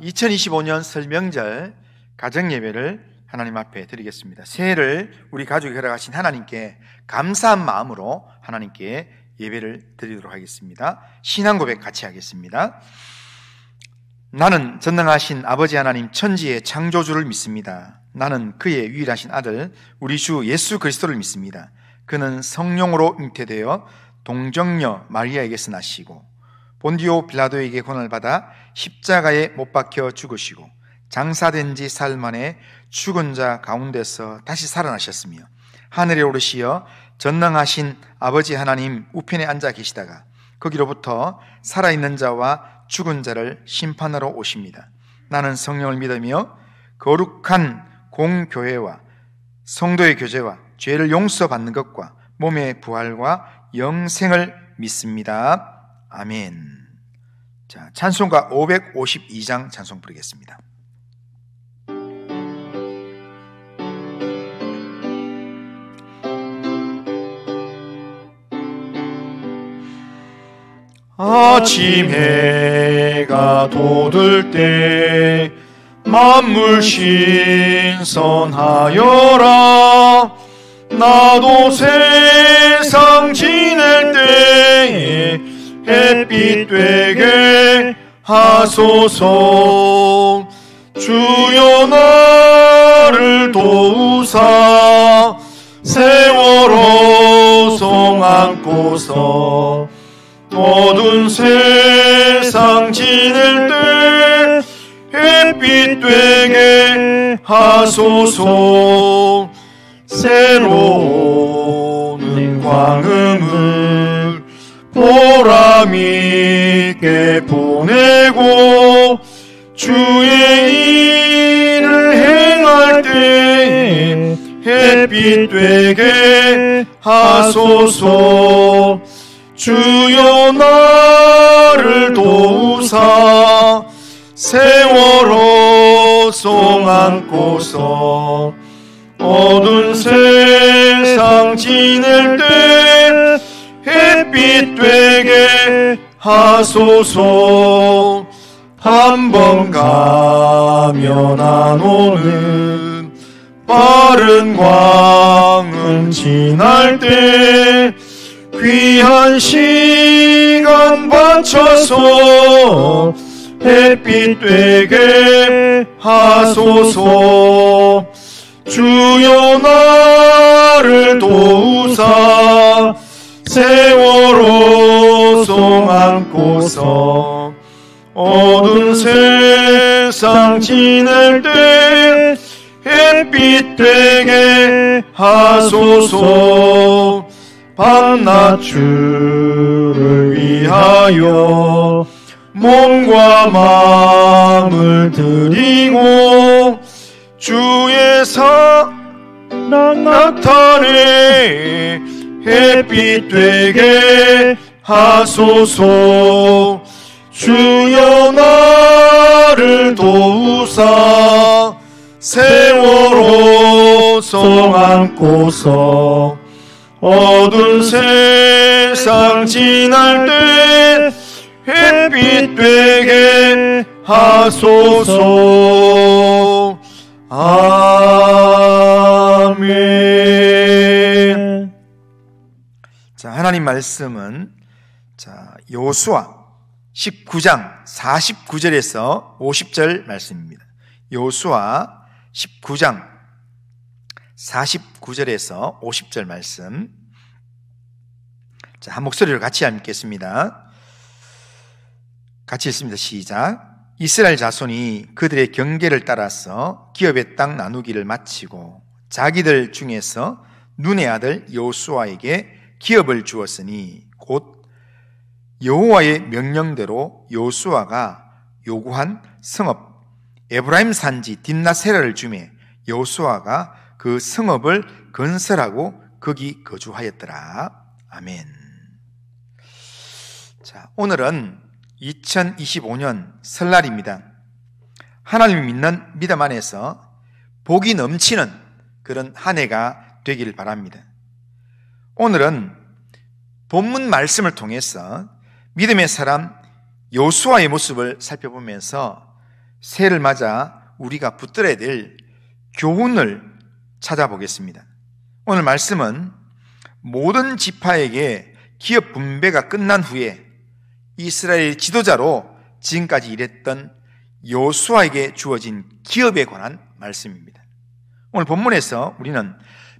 2025년 설 명절 가정예배를 하나님 앞에 드리겠습니다. 새해를 우리 가족이 허락하신 하나님께 감사한 마음으로 하나님께 예배를 드리도록 하겠습니다. 신앙 고백 같이 하겠습니다. 나는 전능하신 아버지 하나님 천지의 창조주를 믿습니다. 나는 그의 유일하신 아들 우리 주 예수 그리스도를 믿습니다. 그는 성령으로 잉태되어 동정녀 마리아에게서 나시고 본디오 빌라도에게 고난을 받아 십자가에 못 박혀 죽으시고 장사된 지 사흘 만에 죽은 자 가운데서 다시 살아나셨으며 하늘에 오르시어 전능하신 아버지 하나님 우편에 앉아 계시다가 거기로부터 살아있는 자와 죽은 자를 심판하러 오십니다. 나는 성령을 믿으며 거룩한 공교회와 성도의 교제와 죄를 용서받는 것과 몸의 부활과 영생을 믿습니다. 아멘. 자, 찬송가 552장 찬송 부르겠습니다. 아침 해가 돋을 때 만물 신선하여라. 나도 세상 지낼 때에 햇빛 되게 하소서. 주여 나를 도우사 세월호 송 안고서 어두운 세상 지낼 때 햇빛 되게 하소서. 새로운 광음을 보람 있게 보내고 주의 일을 행할 때 햇빛 되게 하소서. 주여 나를 도우사 세월호 송 안고서 어두운 세상 지낼 때 햇빛 되게 하소서. 한 번 가면 안 오는 빠른 광은 지날 때 귀한 시간 바쳐서 햇빛 되게 하소서. 주여 나를 도우사 세월호 송 안고서 어두운 세상 지낼 때 햇빛 되게 하소서. 밤낮 주를 위하여 몸과 마음을 드리고 주의 사랑 나타내 햇빛 되게 하소서. 주여 나를 도우사 세월호 송 안고서 어두운 세상 지날 때 햇빛 되게 하소서. 아멘. 자, 하나님 말씀은 여호수아 19장 49절에서 50절 말씀입니다. 여호수아 19장 49절에서 50절 말씀. 자, 한 목소리로 같이 읽겠습니다. 같이 읽습니다. 시작. 이스라엘 자손이 그들의 경계를 따라서 기업의 땅 나누기를 마치고 자기들 중에서 눈의 아들 여호수아에게 기업을 주었으니 곧 여호와의 명령대로 여호수아가 요구한 성읍 에브라임 산지 딥나세라를 주매 여호수아가 그 성읍을 건설하고 거기 거주하였더라. 아멘. 자, 오늘은 2025년 설날입니다. 하나님을 믿는 믿음 안에서 복이 넘치는 그런 한 해가 되기를 바랍니다. 오늘은 본문 말씀을 통해서 믿음의 사람 여호수아의 모습을 살펴보면서 새해를 맞아 우리가 붙들어야 될 교훈을 찾아보겠습니다. 오늘 말씀은 모든 지파에게 기업 분배가 끝난 후에 이스라엘 지도자로 지금까지 일했던 여호수아에게 주어진 기업에 관한 말씀입니다. 오늘 본문에서 우리는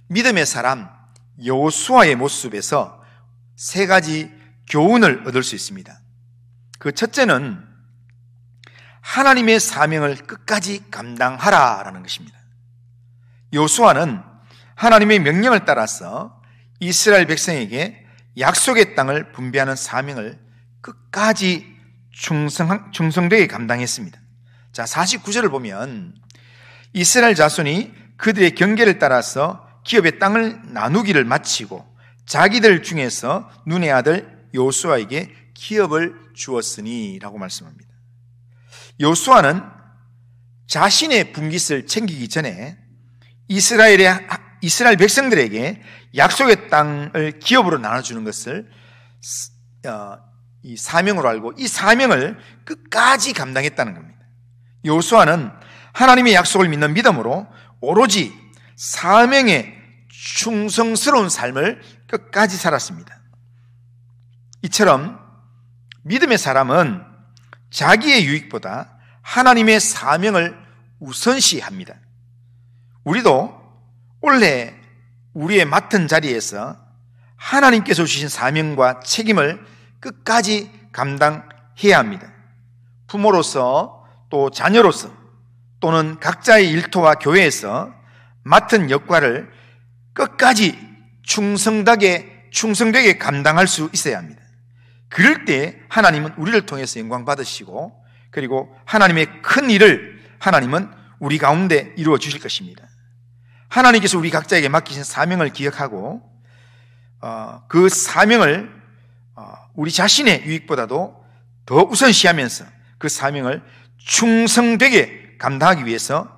믿음의 사람 여호수아의 모습에서 세 가지 교훈을 얻을 수 있습니다. 그 첫째는 하나님의 사명을 끝까지 감당하라라는 것입니다. 여호수아는 하나님의 명령을 따라서 이스라엘 백성에게 약속의 땅을 분배하는 사명을 끝까지 충성되게 감당했습니다. 자, 49절을 보면 이스라엘 자손이 그들의 경계를 따라서 기업의 땅을 나누기를 마치고 자기들 중에서 눈의 아들 여호수아에게 기업을 주었으니 라고 말씀합니다. 여호수아는 자신의 분깃을 챙기기 전에 이스라엘 백성들에게 약속의 땅을 기업으로 나눠주는 것을 이 사명으로 알고 이 사명을 끝까지 감당했다는 겁니다. 여호수아는 하나님의 약속을 믿는 믿음으로 오로지 사명에 충성스러운 삶을 끝까지 살았습니다. 이처럼 믿음의 사람은 자기의 유익보다 하나님의 사명을 우선시합니다. 우리도 원래 우리의 맡은 자리에서 하나님께서 주신 사명과 책임을 끝까지 감당해야 합니다. 부모로서 또 자녀로서 또는 각자의 일터와 교회에서 맡은 역할을 끝까지 충성되게 감당할 수 있어야 합니다. 그럴 때 하나님은 우리를 통해서 영광 받으시고 그리고 하나님의 큰 일을 하나님은 우리 가운데 이루어 주실 것입니다. 하나님께서 우리 각자에게 맡기신 사명을 기억하고 그 사명을 우리 자신의 유익보다도 더 우선시하면서 그 사명을 충성되게 감당하기 위해서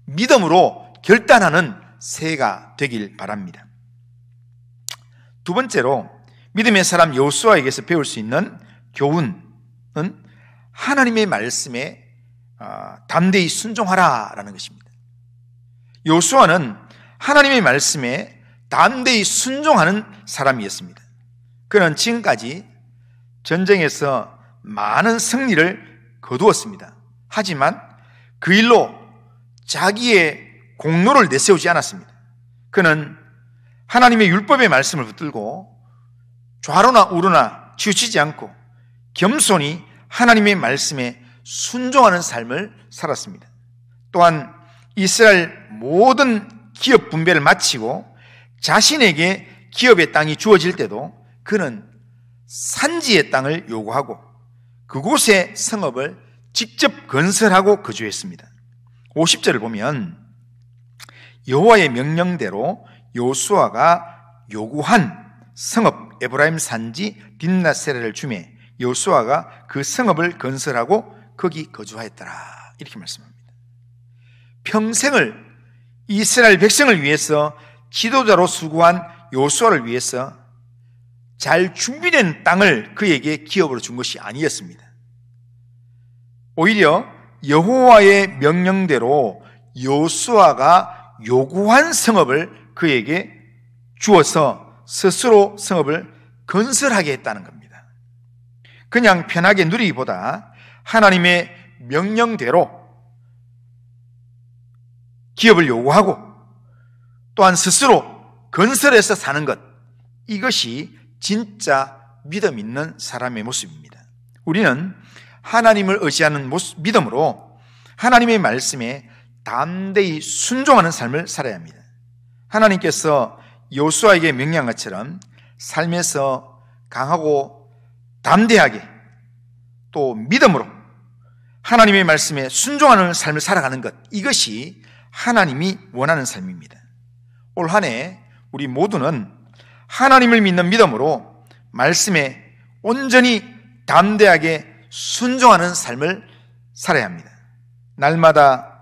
믿음으로 결단하는 새해가 되길 바랍니다. 두 번째로 믿음의 사람 여호수아에게서 배울 수 있는 교훈은 하나님의 말씀에 담대히 순종하라라는 것입니다. 여호수아는 하나님의 말씀에 담대히 순종하는 사람이었습니다. 그는 지금까지 전쟁에서 많은 승리를 거두었습니다. 하지만 그 일로 자기의 공로를 내세우지 않았습니다. 그는 하나님의 율법의 말씀을 붙들고 좌로나 우로나 치우치지 않고 겸손히 하나님의 말씀에 순종하는 삶을 살았습니다. 또한 이스라엘 모든 기업 분배를 마치고 자신에게 기업의 땅이 주어질 때도 그는 산지의 땅을 요구하고 그곳에 성읍을 직접 건설하고 거주했습니다. 50절을 보면 여호와의 명령대로 여호수아가 요구한 성읍 에브라임 산지 딘나세라를 주매 여호수아가 그 성읍을 건설하고 거기 거주하였더라 이렇게 말씀합니다. 평생을 이스라엘 백성을 위해서 지도자로 수고한 여호수아를 위해서 잘 준비된 땅을 그에게 기업으로 준 것이 아니었습니다. 오히려 여호와의 명령대로 여호수아가 요구한 성읍을 그에게 주어서 스스로 성읍을 건설하게 했다는 겁니다. 그냥 편하게 누리기보다 하나님의 명령대로 기업을 요구하고 또한 스스로 건설해서 사는 것, 이것이 진짜 믿음 있는 사람의 모습입니다. 우리는 하나님을 의지하는 믿음으로 하나님의 말씀에 담대히 순종하는 삶을 살아야 합니다. 하나님께서 여호수아에게 명령한 것처럼 삶에서 강하고 담대하게 또 믿음으로 하나님의 말씀에 순종하는 삶을 살아가는 것, 이것이 하나님이 원하는 삶입니다. 올 한 해 우리 모두는 하나님을 믿는 믿음으로 말씀에 온전히 담대하게 순종하는 삶을 살아야 합니다. 날마다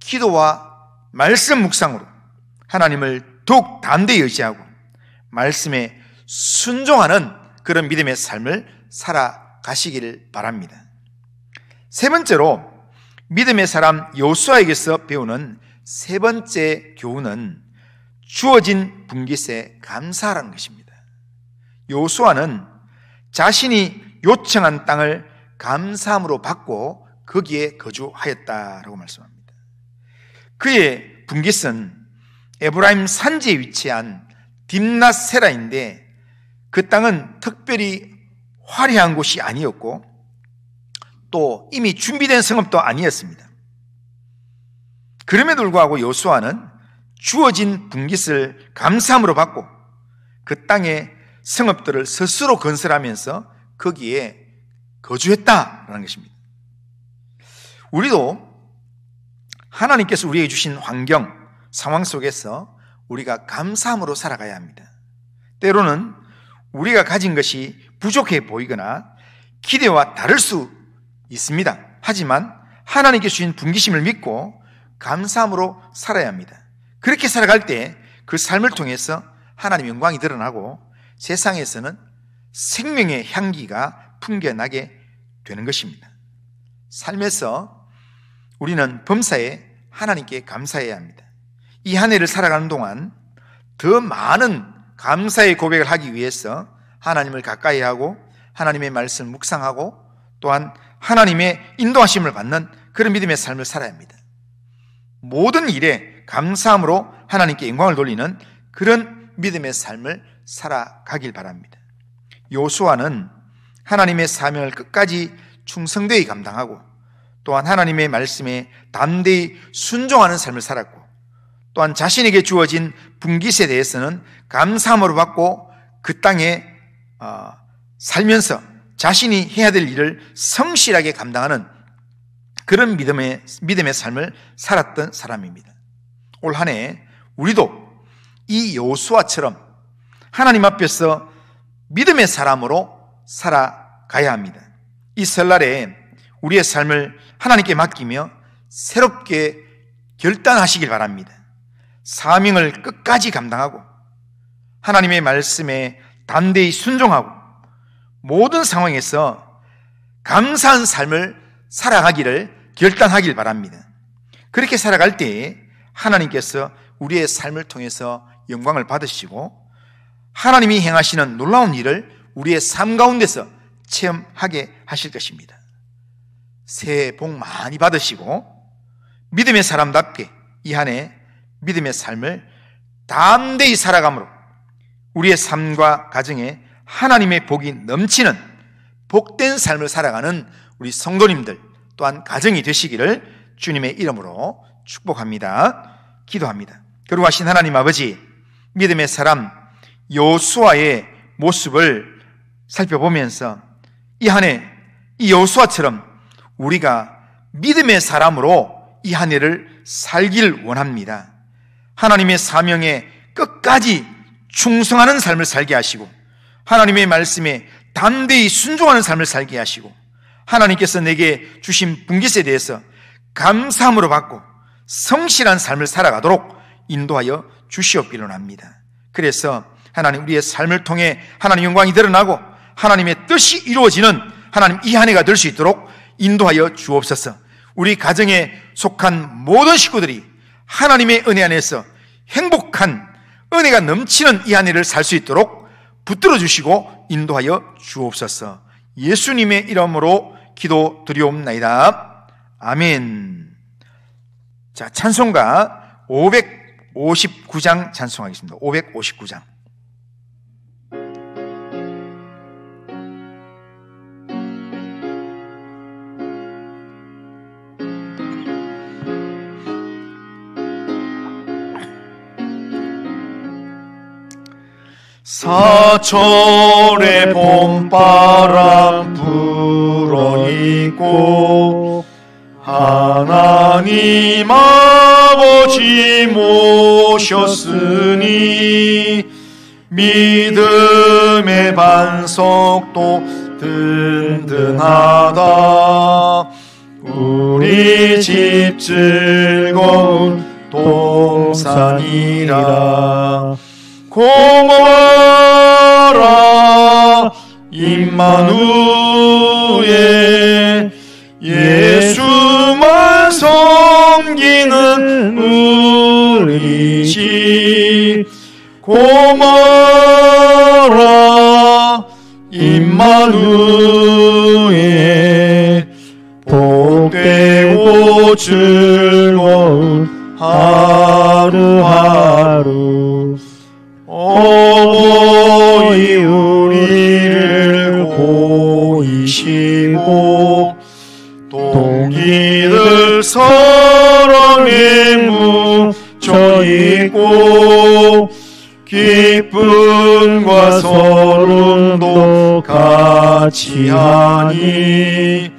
기도와 말씀 묵상으로 하나님을 더욱 담대히 의지하고 말씀에 순종하는 그런 믿음의 삶을 살아가시기를 바랍니다. 세 번째로 믿음의 사람 여호수아에게서 배우는 세 번째 교훈은 주어진 분깃에 감사하라는 것입니다. 여호수아는 자신이 요청한 땅을 감사함으로 받고 거기에 거주하였다라고 말씀합니다. 그의 분깃은 에브라임 산지에 위치한 딥낫세라인데 그 땅은 특별히 화려한 곳이 아니었고 또 이미 준비된 성읍도 아니었습니다. 그럼에도 불구하고 여호수아는 주어진 분깃을 감사함으로 받고 그 땅의 성읍들을 스스로 건설하면서 거기에 거주했다라는 것입니다. 우리도 하나님께서 우리에게 주신 환경, 상황 속에서 우리가 감사함으로 살아가야 합니다. 때로는 우리가 가진 것이 부족해 보이거나 기대와 다를 수 있습니다. 하지만 하나님께 주신 분깃임을 믿고 감사함으로 살아야 합니다. 그렇게 살아갈 때 그 삶을 통해서 하나님의 영광이 드러나고 세상에서는 생명의 향기가 풍겨나게 되는 것입니다. 삶에서 우리는 범사에 하나님께 감사해야 합니다. 이 한 해를 살아가는 동안 더 많은 감사의 고백을 하기 위해서 하나님을 가까이 하고 하나님의 말씀을 묵상하고 또한 하나님의 인도하심을 받는 그런 믿음의 삶을 살아야 합니다. 모든 일에 감사함으로 하나님께 영광을 돌리는 그런 믿음의 삶을 살아가길 바랍니다. 여호수아는 하나님의 사명을 끝까지 충성되이 감당하고 또한 하나님의 말씀에 담대히 순종하는 삶을 살았고 또한 자신에게 주어진 분깃에 대해서는 감사함으로 받고 그 땅에 살면서 자신이 해야 될 일을 성실하게 감당하는 그런 믿음의 삶을 살았던 사람입니다. 올 한 해 우리도 이 여호수아처럼 하나님 앞에서 믿음의 사람으로 살아가야 합니다. 이 설날에 우리의 삶을 하나님께 맡기며 새롭게 결단하시길 바랍니다. 사명을 끝까지 감당하고 하나님의 말씀에 담대히 순종하고 모든 상황에서 감사한 삶을 살아가기를 결단하길 바랍니다. 그렇게 살아갈 때에 하나님께서 우리의 삶을 통해서 영광을 받으시고 하나님이 행하시는 놀라운 일을 우리의 삶 가운데서 체험하게 하실 것입니다. 새해 복 많이 받으시고 믿음의 사람답게 이 한 해 믿음의 삶을 담대히 살아감으로 우리의 삶과 가정에 하나님의 복이 넘치는 복된 삶을 살아가는 우리 성도님들 또한 가정이 되시기를 주님의 이름으로 축복합니다. 기도합니다. 거룩하신 하나님 아버지, 믿음의 사람 여호수아의 모습을 살펴보면서 이 한 해 이 여호수아처럼 우리가 믿음의 사람으로 이 한 해를 살길 원합니다. 하나님의 사명에 끝까지 충성하는 삶을 살게 하시고 하나님의 말씀에 담대히 순종하는 삶을 살게 하시고 하나님께서 내게 주신 분깃에 대해서 감사함으로 받고 성실한 삶을 살아가도록 인도하여 주시옵기를 원합니다. 그래서 하나님 우리의 삶을 통해 하나님 영광이 드러나고 하나님의 뜻이 이루어지는 하나님 이 한 해가 될 수 있도록 인도하여 주옵소서. 우리 가정에 속한 모든 식구들이 하나님의 은혜 안에서 행복한 은혜가 넘치는 이 한 해를 살 수 있도록 붙들어 주시고 인도하여 주옵소서. 예수님의 이름으로 기도드리옵나이다. 아멘. 자, 찬송가 559장 찬송하겠습니다. 559장. 사철의 봄바람 불어있고 하나님 아버지 모셨으니 믿음의 반석도 든든하다. 우리 집 즐거운 동산이라. 고마워라 임마누엘 예수만 섬기는 우리 집 고마라 임마누엘 복되고 즐거운 하루하루 어머니 우리를 고이시고 동이들 사랑에 묻혀있고 기쁨과 서름도 같이 하니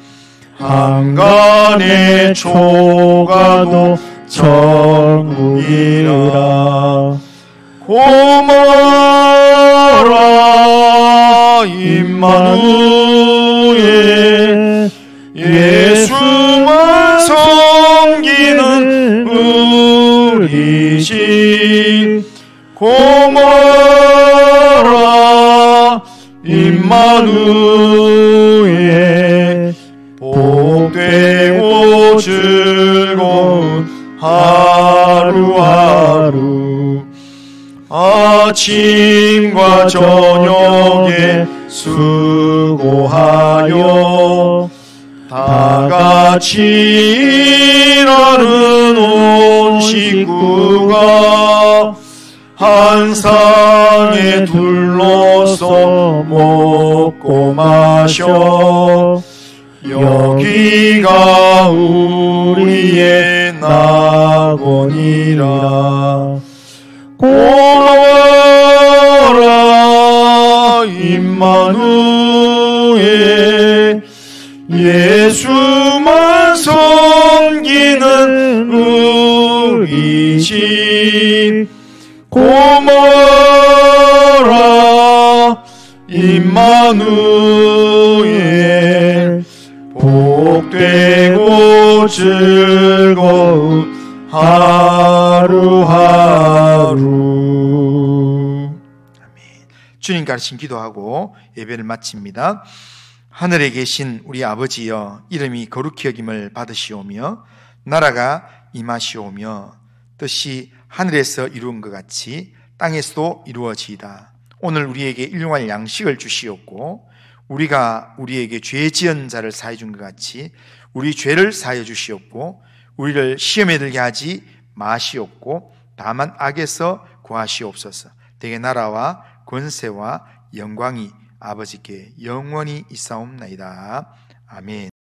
한간의 초가도 천국이라 고마라 임마누엘 예수만 섬기는 우리 집 고마라 임마누엘 복되고 즐거운 하루하루 아침과 저녁에 수고하여 다같이 일하는 온 식구가 한 상에 둘러서 먹고 마셔 여기가 우리의 낙원이라 고마워라 임마누엘 예수만 섬기는 우리 집 고마워라 임마누엘 복되고 즐거운 하루하루. 아멘. 주님 가르친 기도하고 예배를 마칩니다. 하늘에 계신 우리 아버지여 이름이 거룩히 여김을 받으시오며 나라가 임하시오며 뜻이 하늘에서 이루은 것 같이 땅에서도 이루어지이다. 오늘 우리에게 일용할 양식을 주시옵고 우리가 우리에게 죄 지은 자를 사해 준 것 같이 우리 죄를 사하여 주시옵고 우리를 시험에 들게 하지 마시옵고 다만 악에서 구하시옵소서. 대개 나라와 권세와 영광이 아버지께 영원히 있사옵나이다. 아멘.